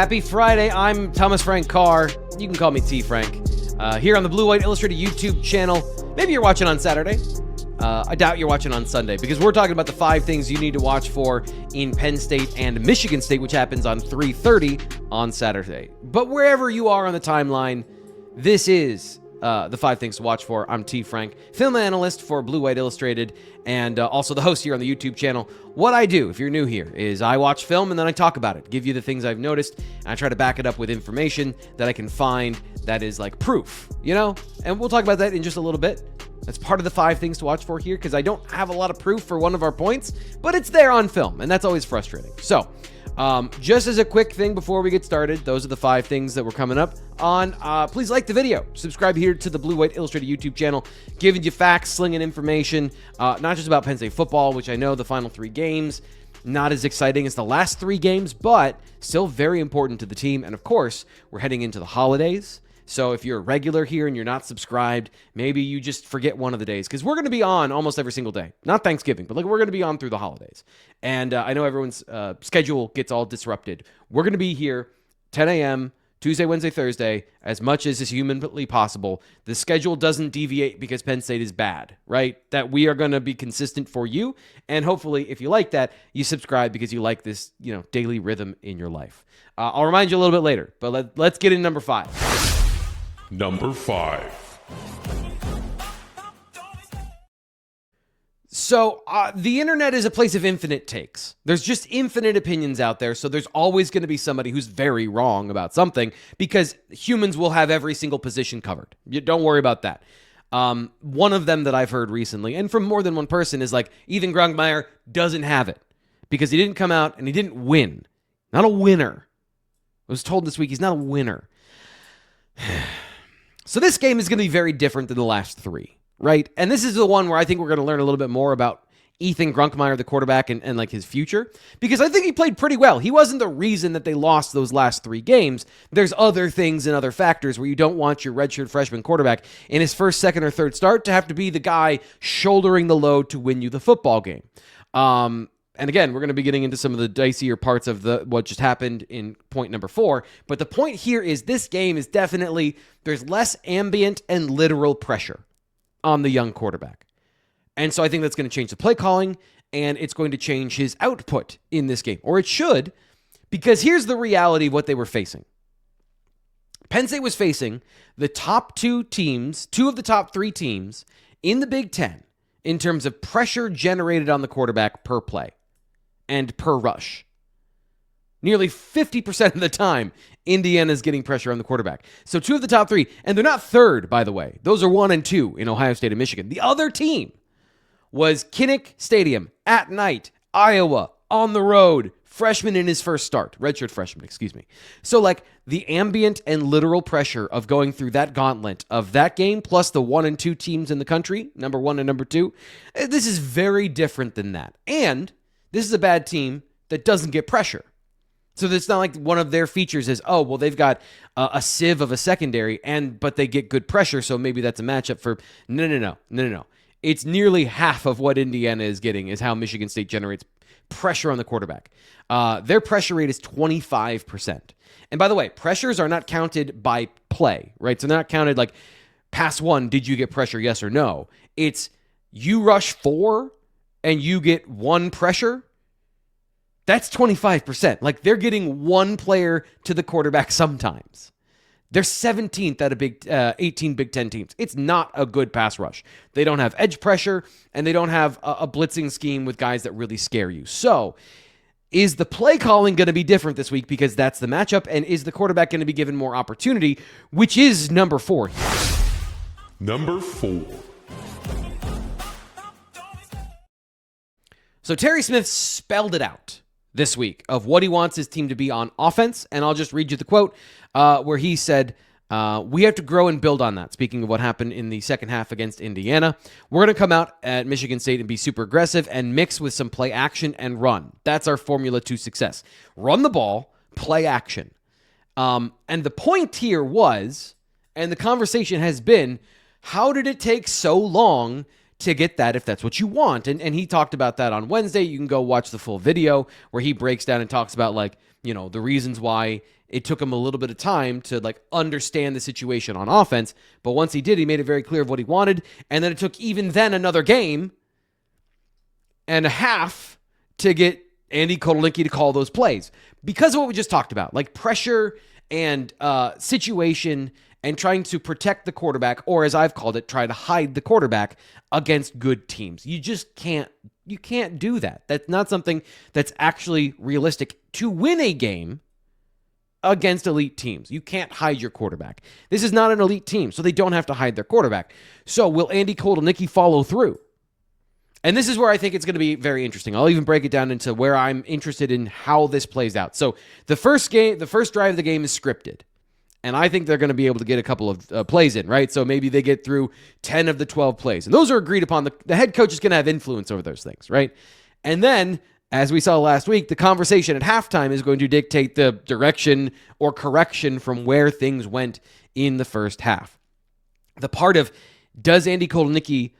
Happy Friday. I'm Thomas Frank Carr. You can call me T. Frank. Here on the Blue White Illustrated YouTube channel. Maybe you're watching on Saturday. I doubt you're watching on Sunday because we're talking about the 5 things you need to watch for in Penn State and Michigan State, which happens on 3:30 on Saturday. But wherever you are on the timeline, this is the 5 things to watch for. I'm T. Frank, film analyst for Blue White Illustrated, and also the host here on the YouTube channel. What I do, if you're new here, is I watch film and then I talk about it, give you the things I've noticed, and I try to back it up with information that I can find that is like proof, you know? And we'll talk about that in just a little bit. That's part of the 5 things to watch for here, because I don't have a lot of proof for one of our points, but it's there on film, and that's always frustrating. So, just as a quick thing before we get started, those are the 5 things that we're coming up on. Please like the video. Subscribe here to the Blue White Illustrated YouTube channel, giving you facts, slinging information, not just about Penn State football, which I know the final 3 games, not as exciting as the last 3 games, but still very important to the team. And of course, we're heading into the holidays. So if you're a regular here and you're not subscribed, maybe you just forget one of the days, because we're going to be on almost every single day. Not Thanksgiving, but like we're going to be on through the holidays. And I know everyone's schedule gets all disrupted. We're going to be here 10 a.m., Tuesday, Wednesday, Thursday, as much as is humanly possible. The schedule doesn't deviate because Penn State is bad, right? That we are going to be consistent for you. And hopefully, if you like that, you subscribe because you like this, daily rhythm in your life. I'll remind you a little bit later, but let's get in number 5. Number 5. So the internet is a place of infinite takes. There's just infinite opinions out there. So there's always going to be somebody who's very wrong about something because humans will have every single position covered. Don't worry about that. One of them that I've heard recently, and from more than one person, is like Ethan Grunkemeyer doesn't have it because he didn't come out and he didn't win. Not a winner. I was told this week he's not a winner. So this game is going to be very different than the last 3, right? And this is the one where I think we're going to learn a little bit more about Ethan Grunkemeyer, the quarterback, and like his future, because I think he played pretty well. He wasn't the reason that they lost those last 3 games. There's other things and other factors where you don't want your redshirt freshman quarterback in his first, second, or third start to have to be the guy shouldering the load to win you the football game. And again, we're going to be getting into some of the dicier parts of what just happened in point number 4. But the point here is this game is definitely, there's less ambient and literal pressure on the young quarterback. And so I think that's going to change the play calling, and it's going to change his output in this game. Or it should, because here's the reality of what they were facing. Penn State was facing the top 2 teams, 2 of the top 3 teams in the Big Ten in terms of pressure generated on the quarterback per play and per rush. Nearly 50% of the time, Indiana's getting pressure on the quarterback. So 2 of the top 3, and they're not third, by the way. Those are 1 and 2 in Ohio State and Michigan. The other team was Kinnick Stadium at night, Iowa, on the road, freshman in his first start, redshirt freshman, excuse me. So like the ambient and literal pressure of going through that gauntlet of that game plus the 1 and 2 teams in the country, number 1 and number 2, this is very different than that. And this is a bad team that doesn't get pressure. So it's not like one of their features is, oh, well, they've got a sieve of a secondary, but they get good pressure, so maybe that's a matchup for... No. It's nearly half of what Indiana is getting is how Michigan State generates pressure on the quarterback. Their pressure rate is 25%. And by the way, pressures are not counted by play, right? So they're not counted like pass 1, did you get pressure, yes or no? It's you rush 4 and you get 1 pressure. That's 25%. Like they're getting 1 player to the quarterback sometimes. They're 17th out of 18 Big Ten teams. It's not a good pass rush. They don't have edge pressure, and they don't have a blitzing scheme with guys that really scare you. So is the play calling going to be different this week because that's the matchup, and is the quarterback going to be given more opportunity, which is number 4. Number 4. So Terry Smith spelled it out this week of what he wants his team to be on offense, and I'll just read you the quote where he said, we have to grow and build on that. Speaking of what happened in the second half against Indiana, we're going to come out at Michigan State and be super aggressive and mix with some play action and run. That's our formula to success. Run the ball, play action. And the point here was, and the conversation has been, how did it take so long to get that if that's what you want? And he talked about that on Wednesday. You can go watch the full video where he breaks down and talks about the reasons why It took him a little bit of time to like understand the situation on offense, but once he did, he made it very clear of what he wanted. And then it took even then another game and a half to get Andy Kotelnicki to call those plays because of what we just talked about, like pressure and situation and trying to protect the quarterback, or as I've called it, try to hide the quarterback against good teams. You just can't do that. That's not something that's actually realistic to win a game against elite teams. You can't hide your quarterback. This is not an elite team, so they don't have to hide their quarterback. So will Andy Kotelnicki follow through? And this is where I think it's going to be very interesting. I'll even break it down into where I'm interested in how this plays out. So the first drive of the game is scripted. And I think they're going to be able to get a couple of plays in, right? So maybe they get through 10 of the 12 plays. And those are agreed upon. The head coach is going to have influence over those things, right? And then, as we saw last week, the conversation at halftime is going to dictate the direction or correction from where things went in the first half. The part of, does Andy Kotelnicki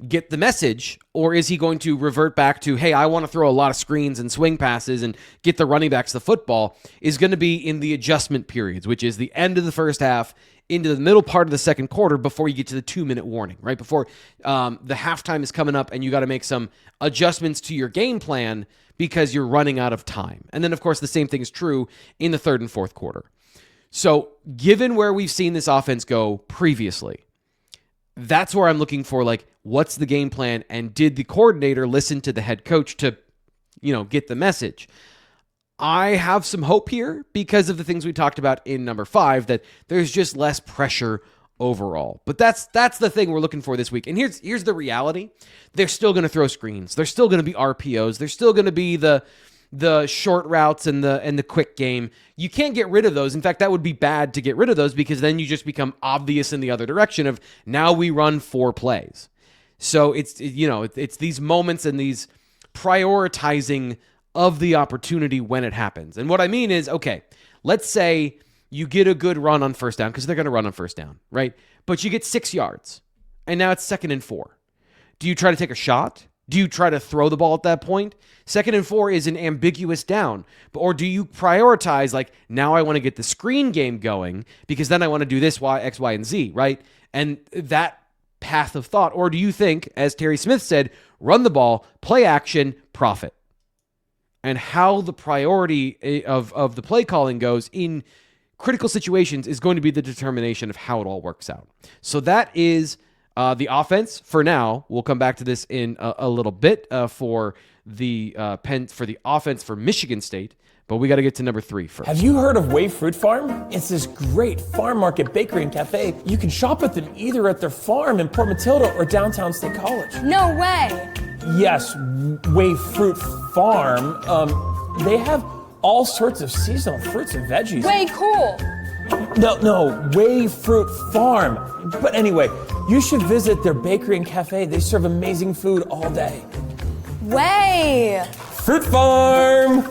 get the message, or is he going to revert back to, hey, I want to throw a lot of screens and swing passes and get the running backs the football, is going to be in the adjustment periods, which is the end of the first half into the middle part of the second quarter before you get to the 2-minute warning, right? Before the halftime is coming up and you got to make some adjustments to your game plan because you're running out of time. And then, of course, the same thing is true in the third and fourth quarter. So given where we've seen this offense go previously, that's where I'm looking for, like, what's the game plan, and did the coordinator listen to the head coach to, get the message? I have some hope here because of the things we talked about in number 5, that there's just less pressure overall. But that's the thing we're looking for this week. And here's the reality. They're still going to throw screens. There's still going to be RPOs. There's still going to be the short routes and the quick game. You can't get rid of those. In fact, that would be bad to get rid of those because then you just become obvious in the other direction of now we run 4 plays. So it's these moments and these prioritizing of the opportunity when it happens. And what I mean is, okay, let's say you get a good run on first down, because they're going to run on first down, right? But you get 6 yards and now it's 2nd and 4. Do you try to take a shot? Do you try to throw the ball at that point? 2nd and 4 is an ambiguous down. Or do you prioritize, like, now I want to get the screen game going because then I want to do this, X, Y, and Z, right? And that path of thought. Or do you think, as Terry Smith said, run the ball, play action, profit? And how the priority of the play calling goes in critical situations is going to be the determination of how it all works out. So that is the offense for now. We'll come back to this in a little bit for the offense for Michigan State, but we got to get to number 3 first. Have you heard of Wave Fruit Farm? It's this great farm market bakery and cafe. You can shop with them either at their farm in Port Matilda or downtown State College. No way. Yes, Wave Fruit Farm. They have all sorts of seasonal fruits and veggies. Way cool. No, Wave Fruit Farm. But anyway, you should visit their bakery and cafe. They serve amazing food all day. Way. Fruit Farm.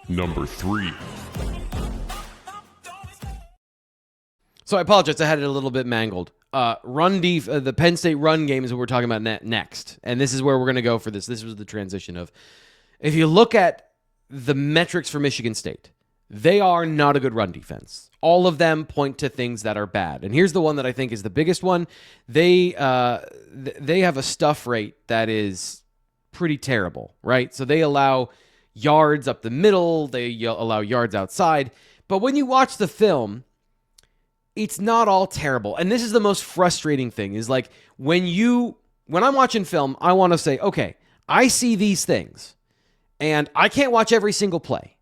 Number 3. So I apologize. I had it a little bit mangled. The Penn State run game is what we're talking about next. And this is where we're going to go for this. This was the transition of, if you look at the metrics for Michigan State, they are not a good run defense. All of them point to things that are bad. And here's the one that I think is the biggest one. They have a stuff rate that is pretty terrible, right? So they allow yards up the middle. They allow yards outside. But when you watch the film, it's not all terrible. And this is the most frustrating thing is, like, when I'm watching film, I want to say, okay, I see these things and I can't watch every single play.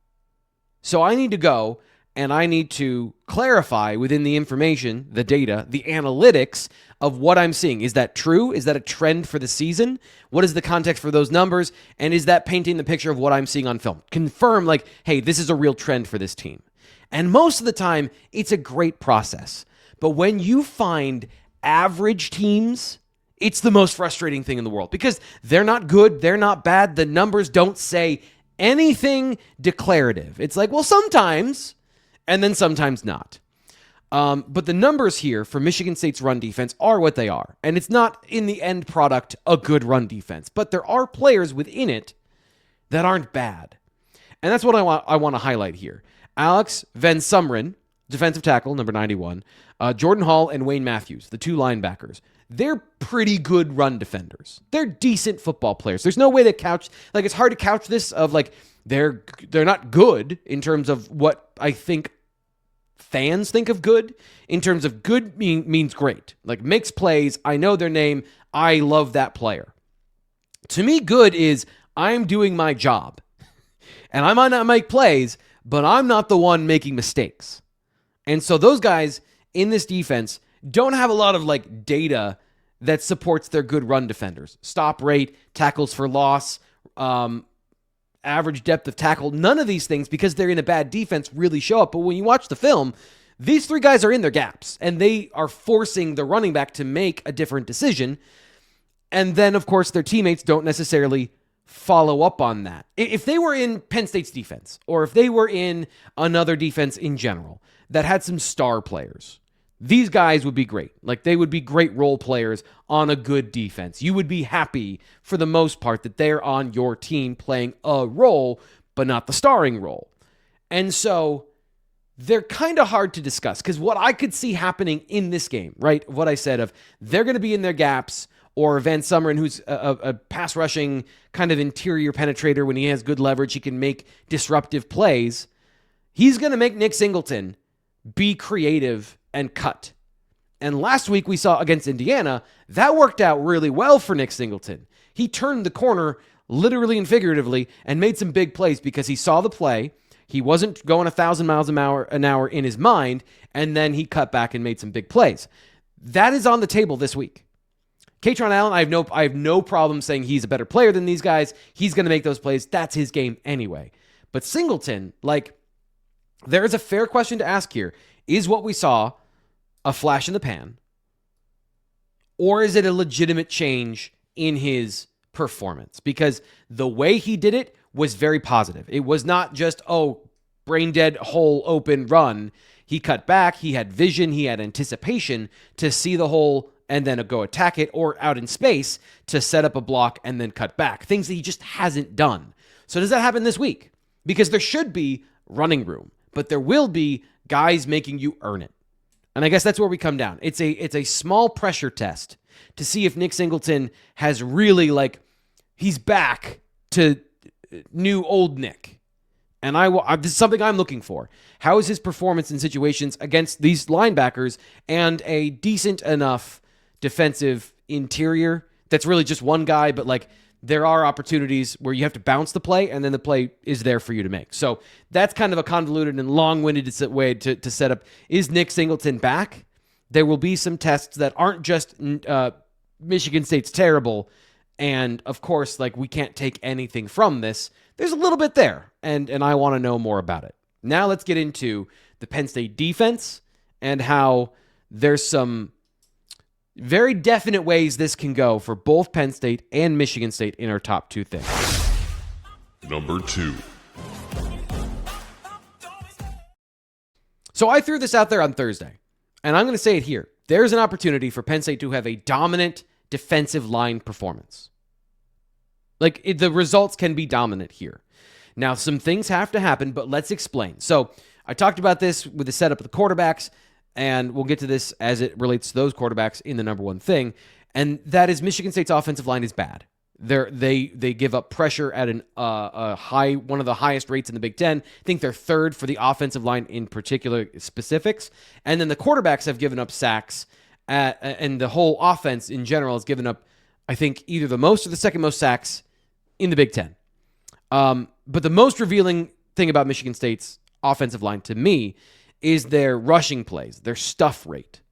So I need to go and I need to clarify within the information, the data, the analytics of what I'm seeing. Is that true? Is that a trend for the season? What is the context for those numbers? And is that painting the picture of what I'm seeing on film? Confirm, like, hey, this is a real trend for this team. And most of the time, it's a great process. But when you find average teams, it's the most frustrating thing in the world because they're not good, they're not bad. The numbers don't say anything declarative. It's like, well, sometimes, and then sometimes not. But the numbers here for Michigan State's run defense are what they are. And it's not, in the end product, a good run defense. But there are players within it that aren't bad. And that's what I want to highlight here. Alex Van Sumeren, defensive tackle, number 91, Jordan Hall and Wayne Matthews, the two linebackers. They're pretty good run defenders. They're decent football players. There's no way to couch, like, it's hard to couch this of, like, they're not good in terms of what I think fans think of good. In terms of good means great. Like, makes plays. I know their name. I love that player. To me, good is I'm doing my job. And I might not make plays, but I'm not the one making mistakes. And so those guys in this defense don't have a lot of like data that supports their good run defenders. Stop rate, tackles for loss, average depth of tackle. None of these things, because they're in a bad defense, really show up. But when you watch the film, these three guys are in their gaps, and they are forcing the running back to make a different decision. And then, of course, their teammates don't necessarily follow up on that. If they were in Penn State's defense, or if they were in another defense in general that had some star players, these guys would be great. Like, they would be great role players on a good defense. You would be happy, for the most part, that they're on your team playing a role, but not the starring role. And so they're kind of hard to discuss, because what I could see happening in this game, right, what I said of they're going to be in their gaps, or Van Sumeren, who's a pass rushing kind of interior penetrator. When he has good leverage, he can make disruptive plays. He's going to make Nick Singleton be creative and cut. And last week we saw against Indiana, that worked out really well for Nick Singleton. He turned the corner literally and figuratively and made some big plays because he saw the play. He wasn't going 1,000 miles an hour in his mind, and then he cut back and made some big plays. That is on the table this week. Kaytron Allen, I have no problem saying he's a better player than these guys. He's going to make those plays. That's his game anyway. But Singleton, like, there is a fair question to ask here. Is what we saw a flash in the pan? Or is it a legitimate change in his performance? Because the way he did it was very positive. It was not just, brain dead, hole open, run. He cut back. He had vision. He had anticipation to see the hole and then go attack it, or out in space to set up a block and then cut back. Things that he just hasn't done. So does that happen this week? Because there should be running room, but there will be guys making you earn it. And I guess that's where we come down. It's a small pressure test to see if Nick Singleton has really, like, he's back to new old Nick. And this is something I'm looking for. How is his performance in situations against these linebackers and a decent enough defensive interior that's really just one guy, but like there are opportunities where you have to bounce the play and then the play is there for you to make. So that's kind of a convoluted and long-winded way to set up. Is Nick Singleton back? There will be some tests that aren't just Michigan State's terrible, and of course, like, we can't take anything from this. There's a little bit there, and I want to know more about it. Now let's get into the Penn State defense and how there's some very definite ways this can go for both Penn State and Michigan State in our top two things. Number 2. So I threw this out there on Thursday, and I'm going to say it here. There's an opportunity for Penn State to have a dominant defensive line performance. Like, the results can be dominant here. Now, some things have to happen, but let's explain. So I talked about this with the setup of the quarterbacks, and we'll get to this as it relates to those quarterbacks in the number one thing, and that is Michigan State's offensive line is bad. They give up pressure at one of the highest rates in the Big Ten. I think they're third for the offensive line in particular specifics, and then the quarterbacks have given up sacks, and the whole offense in general has given up, I think, either the most or the second most sacks in the Big Ten. But the most revealing thing about Michigan State's offensive line to me is their rushing plays, their stuff rate.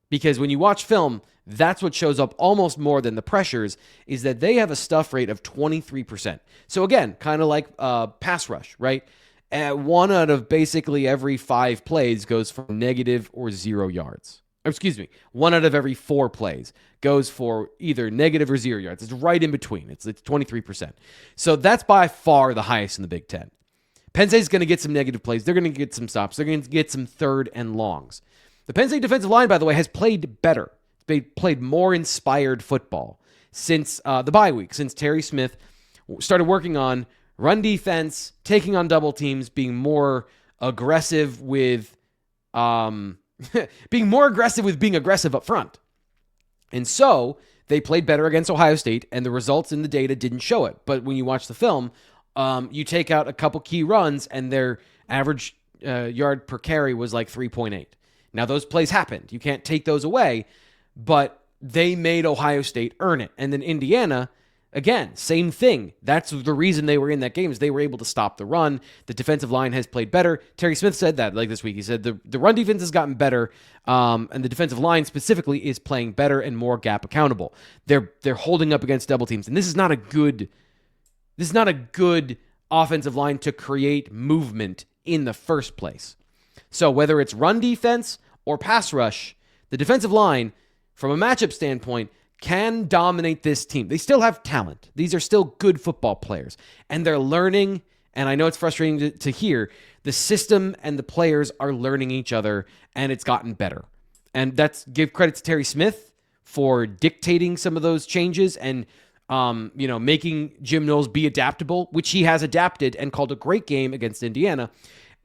Because when you watch film, that's what shows up almost more than the pressures, is that they have a stuff rate of 23%. So again, kind of like pass rush, right? One out of basically every 5 plays goes for negative or 0 yards. One out of every 4 plays goes for either negative or 0 yards. It's right in between. It's 23%. So that's by far the highest in the Big Ten. Penn State's going to get some negative plays. They're going to get some stops. They're going to get some third and longs. The Penn State defensive line, by the way, has played better. They played more inspired football since the bye week, since Terry Smith started working on run defense, taking on double teams, being more aggressive with being aggressive up front. And so they played better against Ohio State, and the results in the data didn't show it. But when you watch the film, you take out a couple key runs, and their average yard per carry was like 3.8. Now, those plays happened. You can't take those away, but they made Ohio State earn it. And then Indiana, again, same thing. That's the reason they were in that game, is they were able to stop the run. The defensive line has played better. Terry Smith said that like this week. He said the run defense has gotten better, and the defensive line specifically is playing better and more gap accountable. They're holding up against double teams, and this is not a good offensive line to create movement in the first place. So whether it's run defense or pass rush, the defensive line, from a matchup standpoint, can dominate this team. They still have talent. These are still good football players, and they're learning. And I know it's frustrating to hear. The system and the players are learning each other, and it's gotten better. And give credit to Terry Smith for dictating some of those changes and making Jim Knowles be adaptable, which he has adapted and called a great game against Indiana.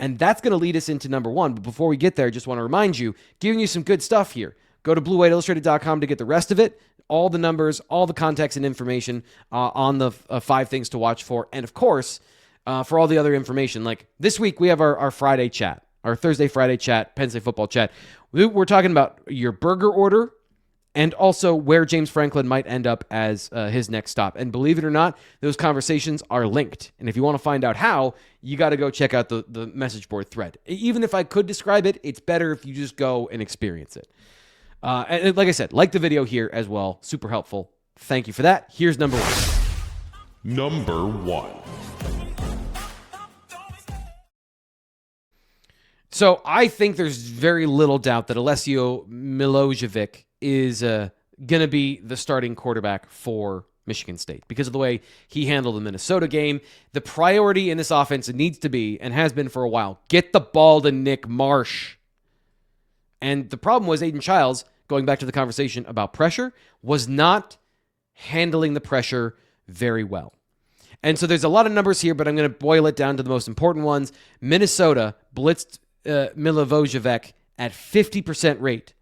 And that's going to lead us into number one. But before we get there, I just want to remind you, giving you some good stuff here. Go to BlueWhiteIllustrated.com to get the rest of it, all the numbers, all the context and information on the 5 things to watch for. And of course, for all the other information, like this week, we have our Friday chat, our Thursday, Friday chat, Penn State football chat. We're talking about your burger order and also where James Franklin might end up as his next stop. And believe it or not, those conversations are linked. And if you want to find out how, you got to go check out the message board thread. Even if I could describe it, it's better if you just go and experience it. And like I said, like the video here as well. Super helpful. Thank you for that. Here's number one. Number 1. So I think there's very little doubt that Alessio Milojevic is going to be the starting quarterback for Michigan State because of the way he handled the Minnesota game. The priority in this offense needs to be, and has been for a while, get the ball to Nick Marsh. And the problem was Aiden Childs, going back to the conversation about pressure, was not handling the pressure very well. And so there's a lot of numbers here, but I'm going to boil it down to the most important ones. Minnesota blitzed Milojevic at 50% rate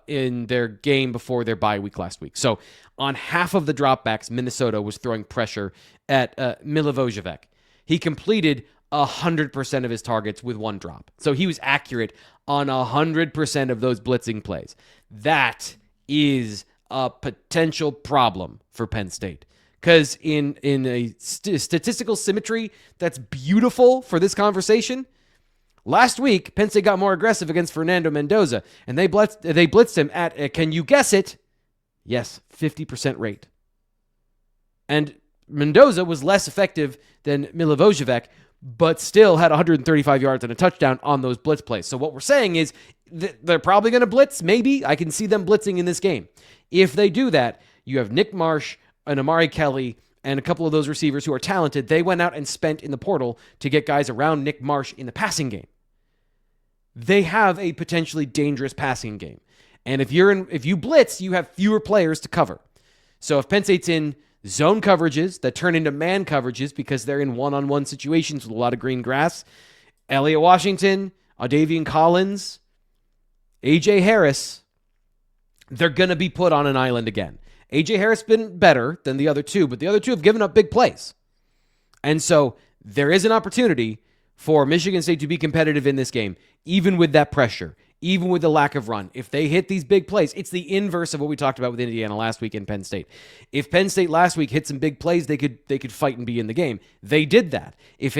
in their game before their bye week last week. So on half of the dropbacks, Minnesota was throwing pressure at Milojevic. He completed 100% of his targets with one drop. So he was accurate on 100% of those blitzing plays. That is a potential problem for Penn State. Because in a statistical symmetry that's beautiful for this conversation, last week, Penn State got more aggressive against Fernando Mendoza, and they blitzed him at, can you guess it? Yes, 50% rate. And Mendoza was less effective than Milojevic, but still had 135 yards and a touchdown on those blitz plays. So what we're saying is they're probably going to blitz. Maybe. I can see them blitzing in this game. If they do that, you have Nick Marsh and Amari Kelly and a couple of those receivers who are talented. They went out and spent in the portal to get guys around Nick Marsh in the passing game. They have a potentially dangerous passing game. And if you blitz, you have fewer players to cover. So if Penn State's in zone coverages that turn into man coverages because they're in one-on-one situations with a lot of green grass, Elliott Washington, Adavian Collins, A.J. Harris, they're going to be put on an island again. A.J. Harris has been better than the other two, but the other two have given up big plays. And so there is an opportunity for Michigan State to be competitive in this game, even with that pressure, even with the lack of run. If they hit these big plays, it's the inverse of what we talked about with Indiana last week in Penn State. If Penn State last week hit some big plays, they could fight and be in the game. They did that. If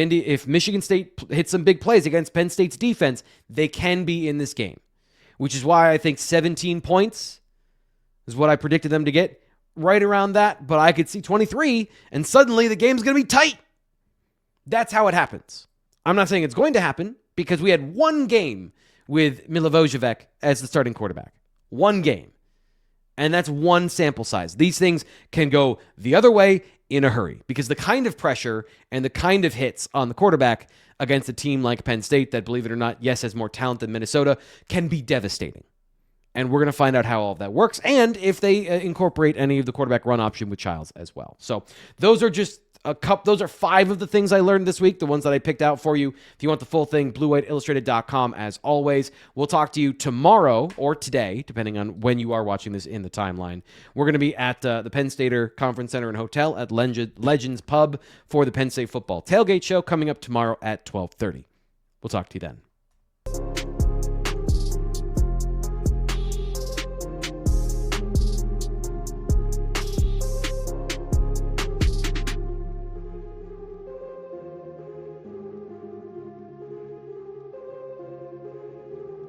Michigan State hit some big plays against Penn State's defense, they can be in this game, which is why I think 17 points is what I predicted them to get, right around that. But I could see 23, and suddenly the game's going to be tight. That's how it happens. I'm not saying it's going to happen because we had one game with Milojevic as the starting quarterback. One game. And that's one sample size. These things can go the other way in a hurry because the kind of pressure and the kind of hits on the quarterback against a team like Penn State that, believe it or not, yes, has more talent than Minnesota, can be devastating. And we're going to find out how all of that works and if they incorporate any of the quarterback run option with Childs as well. So those are just Those are 5 of the things I learned this week, the ones that I picked out for you. If you want the full thing, bluewhiteillustrated.com as always. We'll talk to you tomorrow or today, depending on when you are watching this in the timeline. We're going to be at the Penn Stater Conference Center and Hotel at Legends Pub for the Penn State football tailgate show coming up tomorrow at 12:30. We'll talk to you then.